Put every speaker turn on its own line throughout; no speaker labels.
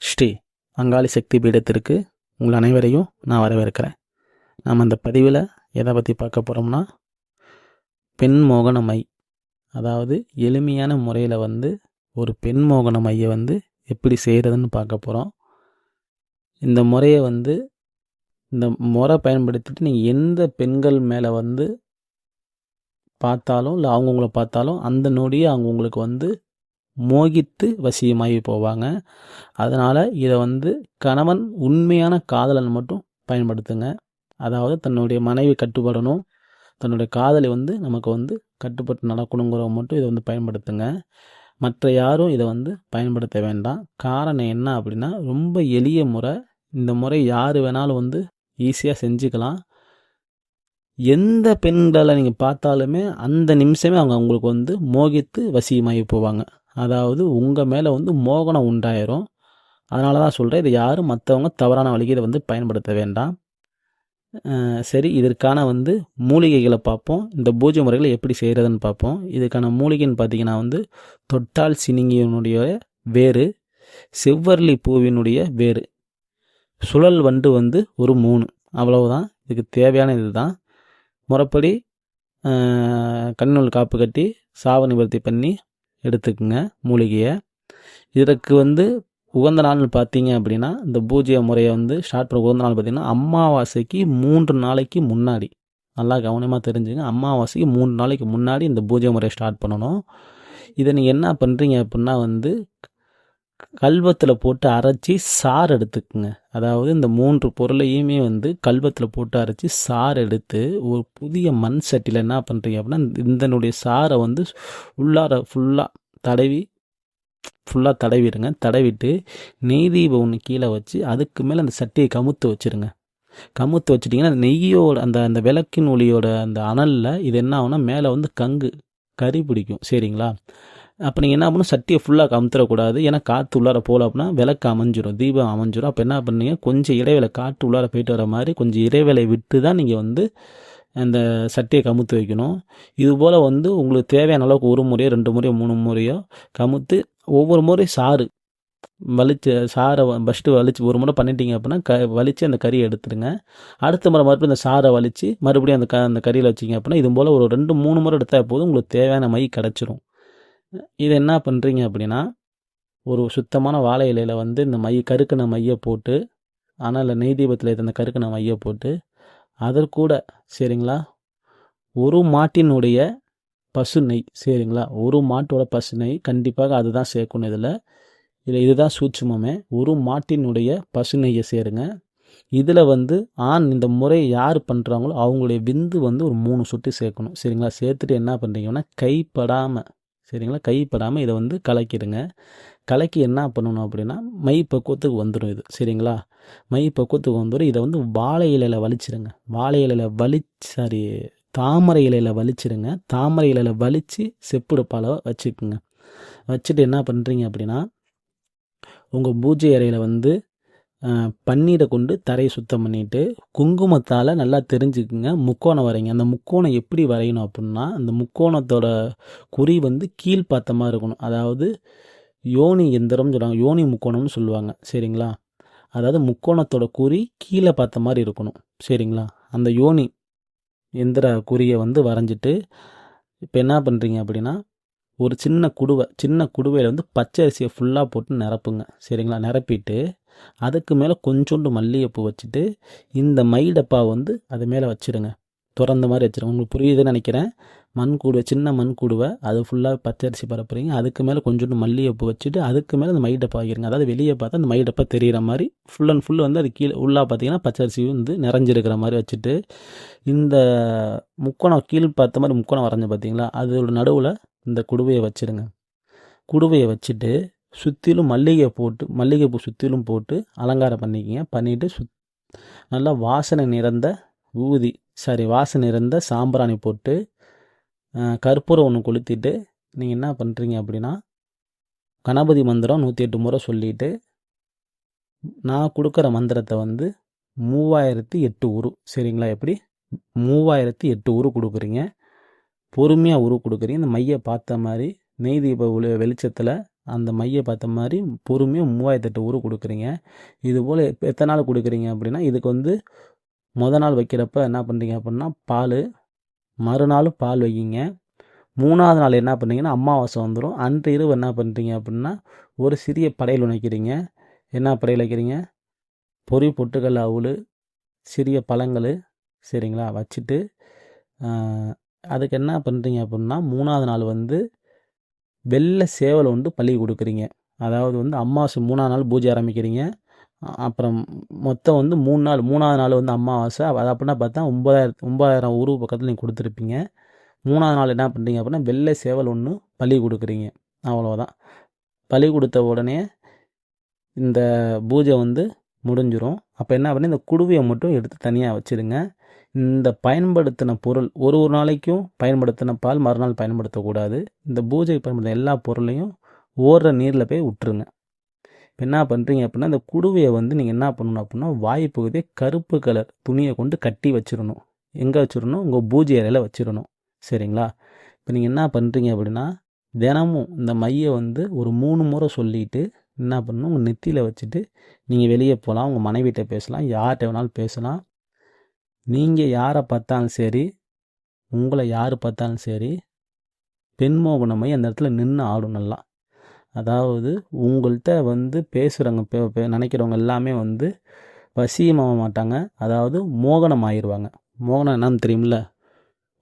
ஸ்ரீ அங்காளி சக்தி பீடத்திற்கு உங்கள் அனைவரையும் நான் வரவேற்கிறேன். நாம் அந்த பதிவில் எதை பற்றி பார்க்க போகிறோம்னா, பெண் மோகன மை, அதாவது எளிமையான முறையில் ஒரு பெண் மோகன மையை எப்படி செய்கிறதுன்னு பார்க்க போகிறோம். இந்த முறையை இந்த முறை பயன்படுத்திட்டு நீங்கள் எந்த பெண்கள் மேலே பார்த்தாலும் இல்லை அவங்கவுங்கள பார்த்தாலும் அந்த நொடியை அவங்க உங்களுக்கு மோகித்து வசியமாகி போவாங்க. அதனால் இதை கணவன் உண்மையான காதலன் மட்டும் பயன்படுத்துங்க. அதாவது தன்னுடைய மனைவி கட்டுப்படணும், தன்னுடைய காதலி நமக்கு கட்டுப்பட்டு நடக்கணுங்கிறவங்க மட்டும் இதை பயன்படுத்துங்க. மற்ற யாரும் இதை பயன்படுத்த வேண்டாம். காரணம் என்ன அப்படின்னா, ரொம்ப எளிய முறை. இந்த முறை யார் வேணாலும் ஈஸியாக செஞ்சுக்கலாம். எந்த பெண்களை நீங்கள் பார்த்தாலுமே அந்த நிமிஷமே அவங்க உங்களுக்கு மோகித்து வசியமாகி போவாங்க. அதாவது உங்கள் மேலே மோகனம் உண்டாயிரும். அதனால தான் சொல்கிறேன், இதை யாரும் மற்றவங்க தவறான வழிக்கு இதை பயன்படுத்த வேண்டாம். சரி, இதற்கான மூலிகைகளை பார்ப்போம். இந்த பூஜை முறைகளை எப்படி செய்கிறதுன்னு பார்ப்போம். இதுக்கான மூலிகைன்னு பார்த்தீங்கன்னா தொட்டால் சினிங்கியினுடைய வேறு, செவ்வரளி பூவினுடைய வேறு, சுழல் வண்டு ஒரு 3, அவ்வளவுதான். இதுக்கு தேவையான இது தான். முறைப்படி கண்ணூல் காப்பு கட்டி சாப நிவர்த்தி பண்ணி எடுத்துக்குங்க மூலிகையை. இதற்கு உகந்த நாள் பார்த்தீங்க அப்படின்னா, இந்த பூஜை முறையை ஸ்டார்ட் பண்ண உகந்த நாள் பார்த்தீங்கன்னா அமாவாசைக்கு 3 நாளைக்கு முன்னாடி. நல்லா கவனமாக தெரிஞ்சுங்க, அமாவாசைக்கு 3 நாளைக்கு முன்னாடி இந்த பூஜை முறையை ஸ்டார்ட் பண்ணணும். இதை நீங்கள் என்ன பண்ணுறீங்க அப்படின்னா கல்வத்தில் போட்டு அரைச்சி சாறு எடுத்துக்குங்க. அதாவது இந்த 3 பொருளையுமே கல்வத்தில் போட்டு அரைச்சி சாறு எடுத்து ஒரு புதிய மண் சட்டியில் என்ன பண்ணுறீங்க அப்படின்னா, இதனுடைய சாரை உள்ளார ஃபுல்லாக தடவிடுங்க. தடவிட்டு நெய் தீபம் ஒன்று கீழே வச்சு அதுக்கு மேலே அந்த சட்டியை கமுத்து வச்சுருங்க. கமுத்து வச்சுட்டிங்கன்னா அந்த நெய்யோட அந்த விளக்கின் ஒளியோட அந்த அனலில் இது என்ன ஆகும்னா மேலே கறி பிடிக்கும். சரிங்களா? அப்போ நீங்கள் என்ன பண்ணணும், சட்டியை ஃபுல்லாக கமுத்துறக்கூடாது. ஏன்னா காற்று உள்ளார போகல அப்படின்னா விளக்கு அமைஞ்சிரும், தீபம் அமைஞ்சிரும். அப்போ என்ன பண்ணீங்க, கொஞ்சம் இடைவேளை காற்று உள்ளார போயிட்டு வர மாதிரி கொஞ்சம் இடைவேளை விட்டு தான் நீங்கள் அந்த சட்டியை கமுத்து வைக்கணும். இதுபோல் உங்களுக்கு தேவையான அளவுக்கு 1 முறையோ 2 முறையோ 3 முறையோ கமுத்து ஒவ்வொரு முறை சாறை ஃபஸ்ட்டு வலித்து ஒரு முறை பண்ணிட்டீங்க அப்படின்னா வலித்து அந்த கறியை எடுத்துடுங்க. அடுத்த முறை மறுபடியும் அந்த சாறை வலித்து மறுபடியும் அந்த கறியில் வச்சிங்க அப்படின்னா இது போல் ஒரு 2-3 முறை எடுத்தால் போதும், உங்களுக்கு தேவையான மை கிடச்சிரும். இதை என்ன பண்ணுறீங்க அப்படின்னா, ஒரு சுத்தமான வாழை இலையில் இந்த கருக்கின மையை போட்டு, ஆனால் நெய் தீபத்தில் இந்த கருக்கின மையை போட்டு அதற்கூட சரிங்களா, ஒரு மாட்டினுடைய பசு நெய். சரிங்களா, ஒரு மாட்டோட பசு நெய் கண்டிப்பாக அதுதான் சேர்க்கணும். இதுதான் சூட்சுமமே. ஒரு மாட்டினுடைய பசு நெய்யை சேருங்க. இதில் ஆண் இந்த முறை யார் பண்ணுறாங்களோ அவங்களுடைய விந்து ஒரு 3 சொட்டு சேர்க்கணும். சரிங்களா, சேர்த்துட்டு என்ன பண்ணுறீங்கன்னா கைப்படாமல் இதை கலக்கிடுங்க. கலக்கி என்ன பண்ணணும் அப்படின்னா மை பக்குவத்துக்கு வந்துடும் இது. சரிங்களா, மை பக்குவத்துக்கு வந்துடும். இதை வாழை இலையில் வலிச்சிருங்க. தாமரை இலையில் வலிச்சிருங்க. தாமரை இலையில் வலித்து செப்புடுப்பால் வச்சுக்குங்க. வச்சுட்டு என்ன பண்ணுறீங்க அப்படின்னா, உங்கள் பூஜை அறையில் பன்னீரை கொண்டு தரையை சுத்தம் பண்ணிவிட்டு குங்குமத்தால் நல்லா தெரிஞ்சுக்குங்க முக்கோணம் வரைங்க. அந்த முக்கோணம் எப்படி வரையணும் அப்படின்னா, அந்த முக்கோணத்தோட குறி கீழ்பாத்தமாக இருக்கணும். அதாவது யோனி எந்திரம்னு சொல்லுவாங்க, யோனி முக்கோணம்னு சொல்லுவாங்க. சரிங்களா, அதாவது முக்கோணத்தோட குறி கீழே பார்த்த மாதிரி இருக்கணும். சரிங்களா, அந்த யோனி எந்திர குறியை வரைஞ்சிட்டு இப்போ என்ன பண்ணுறீங்க அப்படின்னா, ஒரு சின்ன குடுவையில் பச்சை அரிசியை ஃபுல்லாக போட்டு நிரப்புங்க. சரிங்களா, நிரப்பிட்டு அதுக்கு மேலே கொஞ்சோண்டு மல்லிகைப்பூ வச்சுட்டு இந்த மை டப்பா அது மேலே வச்சுருங்க. திறந்த மாதிரி வச்சுருங்க. உங்களுக்கு புரியுதுன்னு நினைக்கிறேன். சின்ன மண் கூடுவை அது ஃபுல்லாக பச்சரிசி பரப்புறீங்க. அதுக்கு மேலே கொஞ்சோண்டு மல்லிகைப்பூ வச்சுட்டு அதுக்கு மேலே அந்த மை டப்பா வைக்கிறீங்க. அதாவது வெளியே பார்த்தா அந்த மை டப்பா தெரிகிற மாதிரி ஃபுல் அண்ட் ஃபுல் அது கீழே உள்ளே பார்த்தீங்கன்னா பச்சரிசி நிறைஞ்சிருக்கிற மாதிரி வச்சுட்டு இந்த முக்கோணம் கீழ் பார்த்த மாதிரி முக்கோணம் வரைஞ்ச பார்த்தீங்களா, அதோட நடுவில் இந்த குடுவையை வச்சுருங்க. குடுவையை வச்சுட்டு சுற்றிலும் மல்லிகைப்பூ சுற்றிலும் போட்டு அலங்காரம் பண்ணிக்கிங்க. பண்ணிவிட்டு நல்லா வாசனை நிறைந்த சாம்பிராணி போட்டு கற்பூரம் ஒன்று கொளுத்திட்டு நீங்கள் என்ன பண்ணுறீங்க அப்படின்னா, கணபதி மந்திரம் 108 முறை சொல்லிவிட்டு நான் கொடுக்குற மந்திரத்தை 3008 உரு. சரிங்களா, எப்படி 3008 உரு கொடுக்குறீங்க. பொறுமையாக உரு கொடுக்குறீங்க. இந்த மையை பார்த்த மாதிரி நெய் தீப வெளிச்சத்தில் அந்த மையை பார்த்த மாதிரி பொறுமையாக 3008 ஊர் கொடுக்குறீங்க. இதுபோல் எத்தனை நாள் கொடுக்குறீங்க அப்படின்னா, இதுக்கு வந்து நாள் வைக்கிறப்ப என்ன பண்ணுறீங்க அப்படின்னா பால், மறுநாள் பால் வைக்கிங்க. 3ஆவது நாள் என்ன பண்ணுறீங்கன்னா அமாவாசை வந்துடும். அன்று இரவு என்ன பண்ணுறீங்க அப்படின்னா ஒரு சிறிய படையல் வைக்கிறீங்க. என்ன படையல் வைக்கிறீங்க? பொரி, பொட்டுக்கடலை, அவுள், சிறிய பழங்கள், சரிங்களா, வச்சுட்டு அதுக்கு என்ன பண்ணுறீங்க அப்படின்னா 3ஆவது நாள் வந்து வெள்ளை சேவல் வந்து பள்ளி கொடுக்குறீங்க. அதாவது வந்து அமாவாசை 3ஆவது நாள் பூஜை ஆரம்பிக்கிறீங்க. அப்புறம் மொத்தம் வந்து 3 நாள். 3ஆவது நாள் வந்து அமாவாசை. அது அப்படின்னா பார்த்தா 9,000 உருவு பக்கத்தில் நீங்கள் கொடுத்துருப்பீங்க. 3ஆவது நாள் என்ன பண்ணுறீங்க அப்படின்னா வெள்ளை சேவல் ஒன்று பள்ளி கொடுக்குறீங்க. அவ்வளோதான். பள்ளி கொடுத்த உடனே இந்த பூஜை வந்து முடிஞ்சிடும். அப்போ என்ன பண்ணி இந்த குடுவையை மட்டும் எடுத்து தனியாக வச்சுடுங்க. இந்த பயன்படுத்தின பொருள் ஒரு நாளைக்கும் பயன்படுத்தின பால் மறுநாள் பயன்படுத்தக்கூடாது. இந்த பூஜைக்கு பயன்படுத்தின எல்லா பொருளையும் ஓடுற நீரில் போய் விட்டுருங்க. இப்போ என்ன பண்ணுறீங்க அப்படின்னா இந்த குடுவையை வந்து நீங்கள் என்ன பண்ணணும் அப்படின்னா வாய்ப்பகுதியை கருப்பு கலர் துணியை கொண்டு கட்டி வச்சிடணும். எங்கே வச்சிடணும்? உங்கள் பூஜை அறையில் வச்சிடணும். சரிங்களா? இப்போ நீங்கள் என்ன பண்ணுறீங்க அப்படின்னா தினமும் இந்த மையை வந்து ஒரு 3 முறை சொல்லிவிட்டு என்ன பண்ணணும், உங்கள் நெத்தியில் வச்சுட்டு நீங்கள் வெளியே போகலாம். உங்கள் மனைவிட்ட பேசலாம், யார்கிட்ட வேணாலும் பேசலாம். நீங்கள் யாரை பார்த்தாலும் சரி, உங்களை யார் பார்த்தாலும் சரி, பெண்மோகன மை அந்த இடத்துல நின்று ஆடும் நல்லா. அதாவது உங்கள்கிட்ட வந்து பேசுகிறவங்க நினைக்கிறவங்க எல்லாமே வந்து வசியமாக மாட்டாங்க. அதாவது மோகனம் ஆயிடுவாங்க. மோகனம் என்னன்னு தெரியுமில்ல?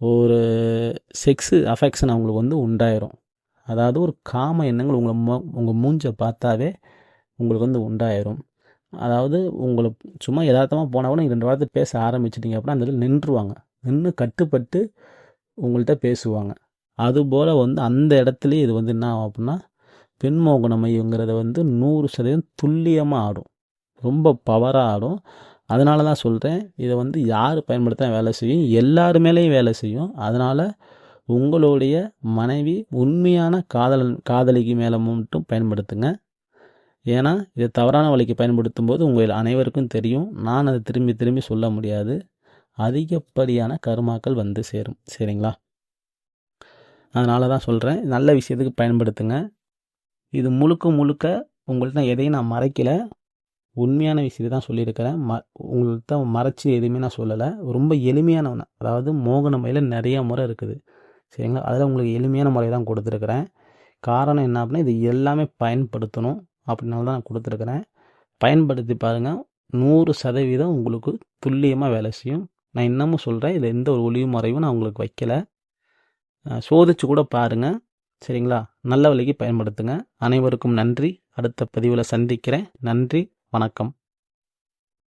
ஒரு செக்ஸு அஃபெக்ஷன் அவங்களுக்கு வந்து உண்டாயிரும். அதாவது ஒரு காம எண்ணங்கள் உங்கள் மூஞ்சை பார்த்தாவே உங்களுக்கு வந்து உண்டாயிரும். அதாவது உங்களை சும்மா யதார்த்தமாக போனால் கூட 2 வாரத்தை பேச ஆரம்பிச்சிட்டிங்க அப்படின்னா அந்த இடத்துல நின்றுவாங்க. நின்று கட்டுப்பட்டு உங்கள்கிட்ட பேசுவாங்க. அதுபோல் வந்து அந்த இடத்துலையே இது வந்து என்ன ஆகும் அப்படின்னா பெண்மோகன மையங்கிறத வந்து 100% துல்லியமாக ஆடும். ரொம்ப பவராக ஆடும். அதனால தான் சொல்கிறேன், இதை வந்து யார் பயன்படுத்தினா வேலை செய்யும், எல்லார் மேலேயும் வேலை செய்யும். அதனால் உங்களுடைய மனைவி உண்மையான காதலிக்கு மேலே மட்டும் பயன்படுத்துங்க. ஏன்னா இதை தவறான வழிக்கு பயன்படுத்தும் போது உங்கள் அனைவருக்கும் தெரியும். நான் அதை திரும்பி திரும்பி சொல்ல முடியாது. அதிகப்படியான கருமாக்கள் வந்து சேரும். சரிங்களா? அதனால தான் சொல்கிறேன், நல்ல விஷயத்துக்கு பயன்படுத்துங்க. இது முழுக்க உங்கள்கிட்ட எதையும் நான் மறைக்கலை, உண்மையான விஷயத்தை தான் சொல்லியிருக்கிறேன். உங்கள்கிட்ட மறைச்சி எதுவுமே நான் சொல்லலை. ரொம்ப எளிமையான, அதாவது மோகன மையில் நிறைய முறை இருக்குது. சரிங்களா? அதில் உங்களுக்கு எளிமையான முறை தான் கொடுத்துருக்குறேன். காரணம் என்ன அப்படின்னா இது எல்லாமே பயன்படுத்தணும் அப்படின்னால தான் நான் கொடுத்துருக்குறேன். பயன்படுத்தி பாருங்கள், 100% உங்களுக்கு துல்லியமாக வேலை செய்யும். நான் இன்னமும் சொல்கிறேன், இதில் எந்த ஒரு ஒளிவு முறையும் நான் உங்களுக்கு வைக்கலை. சோதிச்சு கூட பாருங்கள். சரிங்களா? நல்ல வழிக்கு பயன்படுத்துங்க. அனைவருக்கும் நன்றி. அடுத்த பதிவில் சந்திக்கிறேன். நன்றி, வணக்கம்.